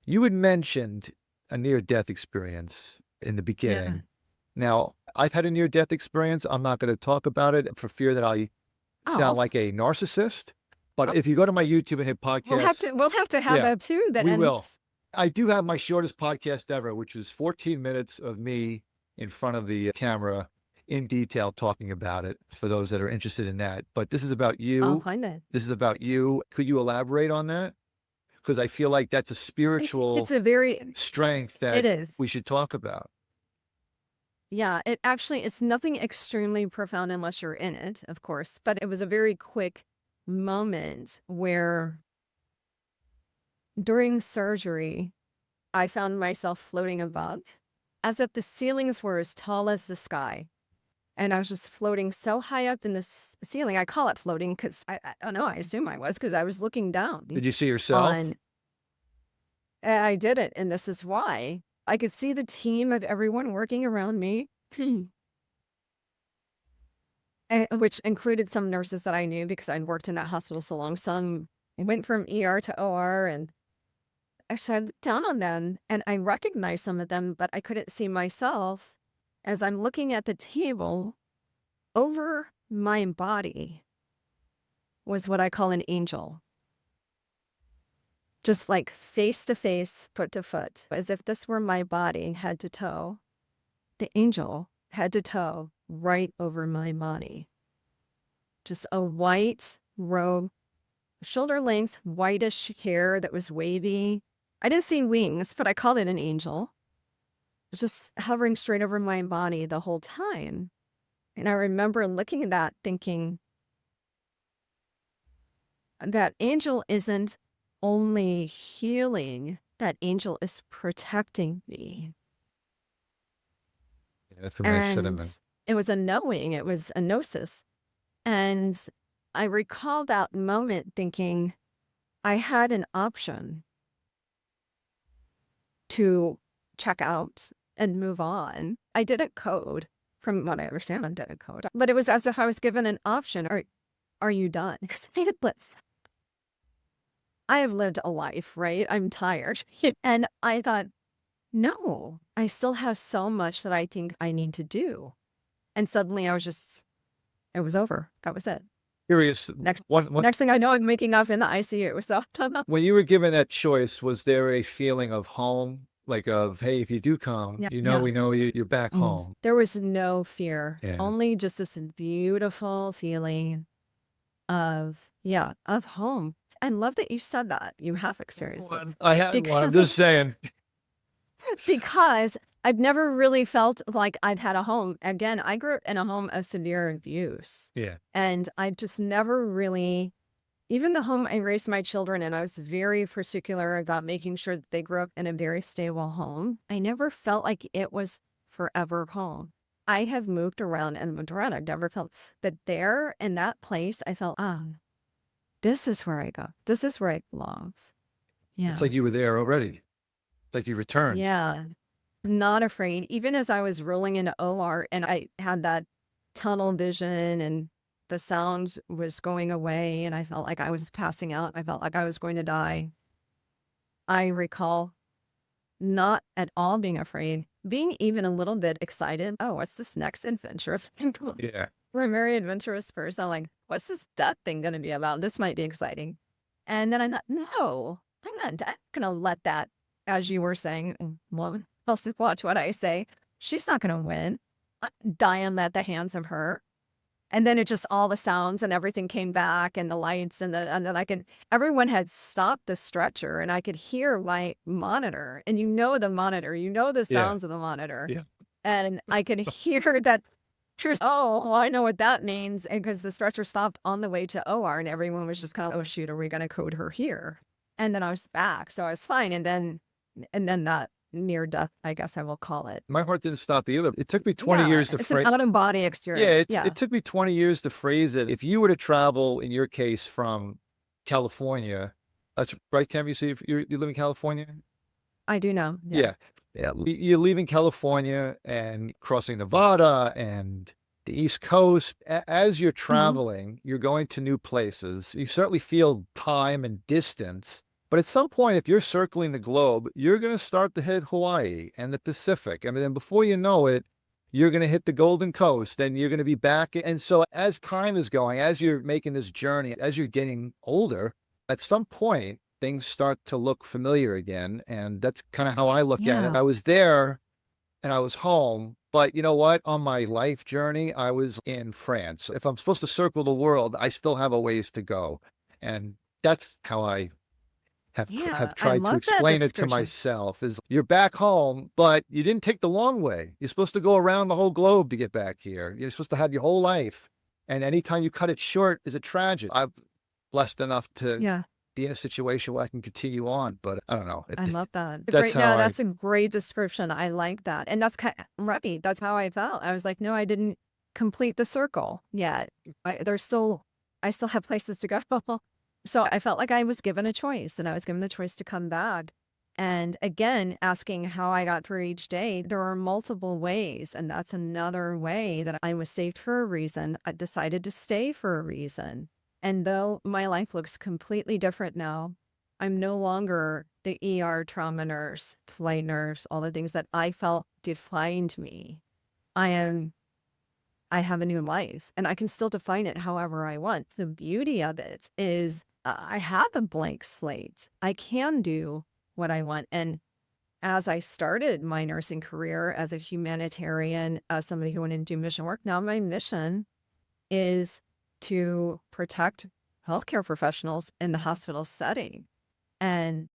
You had mentioned a near-death experience in the Yeah. beginning. Now, I've had a near-death experience. I'm not going to talk about it for fear that I sound Oh, like a narcissist. But oh, if you go to my YouTube and hit podcasts, we'll have to have yeah, that too we then. will. I do have my shortest podcast ever, which is 14 minutes of me in front of the camera in detail talking about it for those that are interested in that. But this is about I'll you. find it. This is about you. Could you elaborate on that? Because I feel like that's a It's spiritual a very strength it that is. we should talk about. Yeah, it actually it's nothing extremely profound unless you're in it, of course, but it was a very quick moment where during surgery, I found myself floating above as if the ceilings were as tall as the sky. And I was just floating so high up in the ceiling. I call it floating because I don't know. I assume I was because I was looking down Did you see yourself? on. I did it, and this is why I could see the team of everyone working around me, which included some nurses that I knew because I'd worked in that hospital so long. Some went from ER to OR, and so I looked down on them, and I recognized some of them, but I couldn't see myself as I'm looking at the table over my body was what I call an angel. Just like face to face, foot to foot, as if this were my body, head to toe. The angel, head to toe, right over my body. Just a white robe, shoulder length, whitish hair that was wavy. I didn't see wings, but I called it an angel. It was just hovering straight over my body the whole time. And I remember looking at that thinking, that angel isn't only healing, that angel is protecting me. Yeah, that's a nice And sentiment. it was a knowing, it was a gnosis. And I recall that moment thinking I had an option to check out and move on. I didn't code. From what I understand, I didn't code. But it was as if I was given an option. Are you done? Because I have lived a life, right? I'm tired. And I thought, no, I still have so much that I think I need to do. And suddenly it was over. That was it. Curious, Next, one, next thing I know, I'm waking up in the ICU. So when you were given that choice, was there a feeling of home, like of, hey, if you do come, yeah, we yeah. know you're back home. There was no fear, Yeah. only just this beautiful feeling of home. I love that you said that. You have experienced this I had one. I'm just because saying. because I've never really felt like I've had a home. Again, I grew up in a home of severe abuse, Yeah. and I've just never really, even the home I raised my children in, I was very particular about making sure that they grew up in a very stable home. I never felt like it was forever home. I have moved around and moved around. I've never felt, but there in that place, I felt, this is where I go. This is where I belong. It's Yeah. like you were there already. It's like you returned. Yeah. Not afraid. Even as I was rolling into OR and I had that tunnel vision and the sound was going away and I felt like I was passing out. I felt like I was going to die. I recall not at all being afraid, being even a little bit excited. Oh, what's this next adventure? Yeah. We're a very adventurous person. I'm like, what's this death thing going to be about? This might be exciting. And then I thought, no, I'm not going to let that, as you were saying, well, also watch what I say. She's not going to win. I'm dying at the hands of her. And then it just all the sounds and everything came back and the lights and then everyone had stopped the stretcher and I could hear my monitor and the monitor, the Yeah. sounds of the monitor. Yeah. And I could hear that. Oh, well, I know what that means. And because the stretcher stopped on the way to OR and everyone was just kind of, oh shoot, are we going to code her here? And then I was back. So I was fine. And then that near death, I guess I will call it. My heart didn't stop either. It took me 20 Yeah. years to It's an phrase. out of body Yeah, experience. Yeah. it took me 20 years to phrase it. If you were to travel, in your case, from California, that's right, Tam, you see, if you live in California? I do know. Yeah. Yeah. Yeah. You're leaving California and crossing Nevada and the East Coast. As you're Mhm. traveling, you're going to new places. You certainly feel time and distance. But at some point, if you're circling the globe, you're going to start to hit Hawaii and the Pacific. I mean, then before you know it, you're going to hit the Golden Coast and you're going to be back. And so as time is going, as you're making this journey, as you're getting older, at some point, things start to look familiar again. And that's kind of how I look at it. Yeah. I was there and I was home. But you know what? On my life journey, I was in France. If I'm supposed to circle the world, I still have a ways to go. And that's how I have Yeah. I tried to love that explain it to description. myself is you're back home, but you didn't take the long way. You're supposed to go around the whole globe to get back here. You're supposed to have your whole life. And anytime you cut it short is a tragedy. I'm blessed enough to Yeah. be in a situation where I can continue on, but I don't know. I love that. That's Great. how No, I, that's a great description. I like that. And that's kind right. That's how I felt. I was like, no, I didn't complete the circle yet. I still have places to go. So I felt like I was given a choice and I was given the choice to come back. And again, asking how I got through each day, there are multiple ways. And that's another way that I was saved for a reason. I decided to stay for a reason. And though my life looks completely different now, I'm no longer the ER trauma nurse, flight nurse, all the things that I felt defined me. I am I have a new life and I can still define it however I want. The beauty of it is I have a blank slate. I can do what I want. And as I started my nursing career as a humanitarian, as somebody who went into mission work, now my mission is to protect healthcare professionals in the hospital setting. And